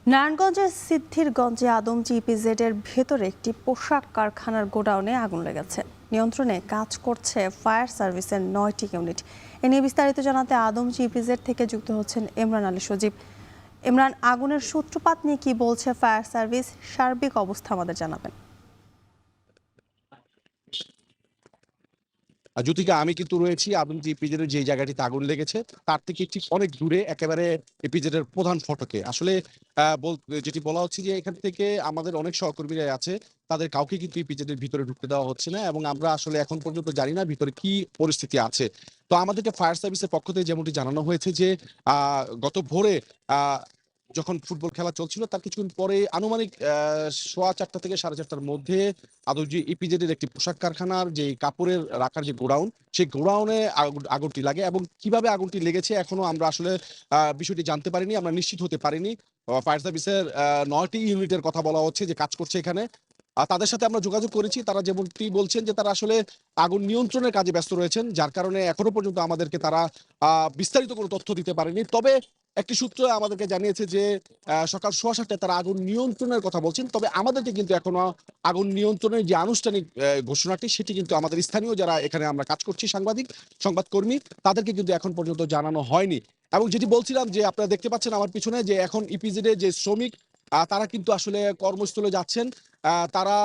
নারায়ণগঞ্জের সিদ্ধিরগঞ্জে আদমজি ইপিজেড এর ভেতরে একটি পোশাক কারখানার গোডাউনে আগুন লেগেছে। নিয়ন্ত্রণে কাজ করছে ফায়ার সার্ভিসের 9টি ইউনিট। এ নিয়ে বিস্তারিত জানাতে আদমজি ইপিজেড থেকে যুক্ত হচ্ছেন ইমরান আলী সজীব। ইমরান, আগুনের সূত্রপাত নিয়ে কি বলছে ফায়ার সার্ভিস? সার্বিক অবস্থা আমাদের জানাবেন। জ্যোতিকা, আমি কিন্তু রয়েছি আদমজি ইপিজেডের যে জায়গাটিতে আগুন লেগেছে তার থেকে ঠিক অনেক দূরে, একেবারে ইপিজেডের প্রধান ফটকে। আসলে যেটি বলা হচ্ছে যে এখান থেকে আমাদের অনেক সহকর্মীরা আছে, তাদের কাউকে কিন্তু ইপিজেডের ভিতরে ঢুকতে দেওয়া হচ্ছে না, এবং আমরা আসলে এখন পর্যন্ত জানি না ভিতরে কি পরিস্থিতি আছে। তো আমাদেরকে ফায়ার সার্ভিসের পক্ষ থেকে যেমনটি জানানো হয়েছে যে গত ভোরে আহ যখন ফুটবল খেলা চলছিল তার কিছুক্ষণ পরে আনুমানিক 4:15 থেকে 4:30টার মধ্যে আদমজি ইপিজেড এর একটি পোশাক কারখানার যে কাপড়ের রাখার যে গোডাউন, সেই গোডাউনে আগুনটি লাগে, এবং কিভাবে আগুনটি লেগেছে এখনো আমরা আসলে বিষয়টি জানতে পারিনি, আমরা নিশ্চিত হতে পারিনি। ফায়ার সার্ভিসের 9টি ইউনিটের কথা বলা হচ্ছে যে কাজ করছে এখানে। তাদের সাথে আমরা যোগাযোগ করেছি, তারা যেমনটি বলছেন যে তারা আসলে আগুন নিয়ন্ত্রণের কাজে ব্যস্ত রয়েছেন, যার কারণে এখনো পর্যন্ত আমাদেরকে তারা বিস্তারিত কোনো তথ্য দিতে পারেনি। তবে একটি সূত্র আমাদেরকে জানিয়েছে যে সকাল 7:15টায় তারা আগুন নিয়ন্ত্রণের কথা বলছেন, তবে আমাদেরকে কিন্তু এখনো আগুন নিয়ন্ত্রণের যে আনুষ্ঠানিক ঘোষণাটি, সেটি কিন্তু আমাদের স্থানীয় যারা এখানে আমরা কাজ করছি, সংবাদকর্মী, তাদেরকে কিন্তু এখন পর্যন্ত জানানো হয়নি। এবং যেটি বলছিলাম যে আপনারা দেখতে পাচ্ছেন আমার পিছনে যে এখন ইপিজেডের যে শ্রমিক, তারা কিন্তু আসলে কর্মস্থলে যাচ্ছেন। তারা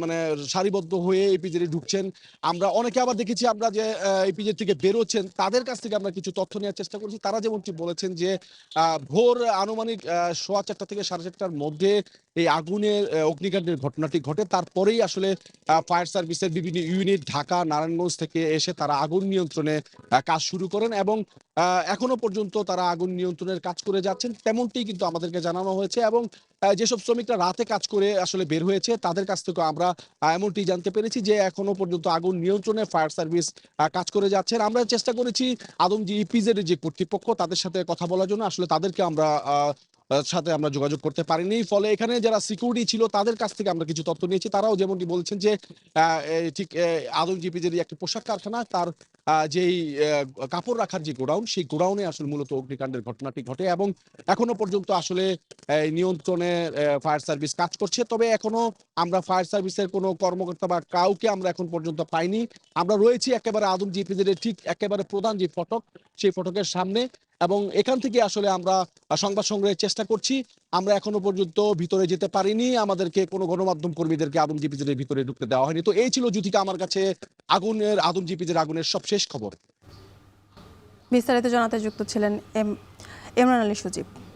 মানে সারিবদ্ধ হয়ে ইপিজেডে ঢুকছেন। আমরা অনেকে আবার দেখেছি আমরা যে ইপিজেড থেকে বেরোচ্ছেন, তাদের কাছ থেকে আমরা কিছু তথ্য নেওয়ার চেষ্টা করছি। তারা যেমনটি বলেছেন যে ভোর আনুমানিক 4:15 থেকে 4:30টার মধ্যে এই আগুনের অগ্নিকাণ্ডের ঘটনাটি ঘটে। তারপরেই আসলে ফায়ার সার্ভিসের বিভিন্ন ইউনিট ঢাকা, নারায়ণগঞ্জ থেকে এসে তারা আগুন নিয়ন্ত্রণে কাজ শুরু করেন, এবং এখনো পর্যন্ত তারা আগুন নিয়ন্ত্রণের কাজ করে যাচ্ছেন, তেমনটি কিন্তু আমাদেরকে জানানো হয়েছে। এবং যেসব শ্রমিকরা রাতে কাজ করে আসলে বের হয়েছে, তাদের কাছ থেকে আমরা এমনটি জানতে পেরেছি যে এখনো পর্যন্ত আগুন নিয়ন্ত্রণে ফায়ার সার্ভিস কাজ করে যাচ্ছেন। আমরা চেষ্টা করেছি আদমজি ইপিজেড এর যে কর্তৃপক্ষ, তাদের সাথে কথা বলার জন্য, আসলে তাদেরকে আমরা সাথে আমরা যোগাযোগ করতে পারিনি। ফলে এখানে যারা সিকিউরিটি ছিল তাদের কাছ থেকে আমরা কিছু তথ্য নিয়েছি। তারাও যেমনটি বলছেন যে ঠিক আদমজি ইপিজেড একটি পোশাক কারখানা, তার যেই কাপড় রাখার যে গোডাউন, সেই গোডাউনে আসলে মূলত অগ্নিকাণ্ডের ঘটনাটি ঘটে, এবং এখনো পর্যন্ত আসলে নিয়ন্ত্রণে ফায়ার সার্ভিস কাজ করছে। তবে এখনো আমরা ফায়ার সার্ভিসের কোনো কর্মকর্তা বা কাউকে আমরা এখন পর্যন্ত পাইনি। আমরা রয়েছি একেবারে আদমজি ইপিজেড এর ঠিক একেবারে প্রধান যে ফটক, সেই ফটকের সামনে, এবং এখান থেকে আসলে আমরা সংবাদ সংগ্রহের চেষ্টা করছি। আমরা এখনো পর্যন্ত ভিতরে যেতে পারিনি, আমাদেরকে কোনো গণমাধ্যম কর্মীদেরকে আদমজি ইপিজেড এর ভিতরে ঢুকতে দেওয়া হয়নি। তো এই ছিল জ্যোতিকা আমার কাছে আদমজি ইপিজেড আগুনের সবশেষ খবর। বিস্তারিত জানাতে যুক্ত ছিলেন ইমরান আলী সজীব।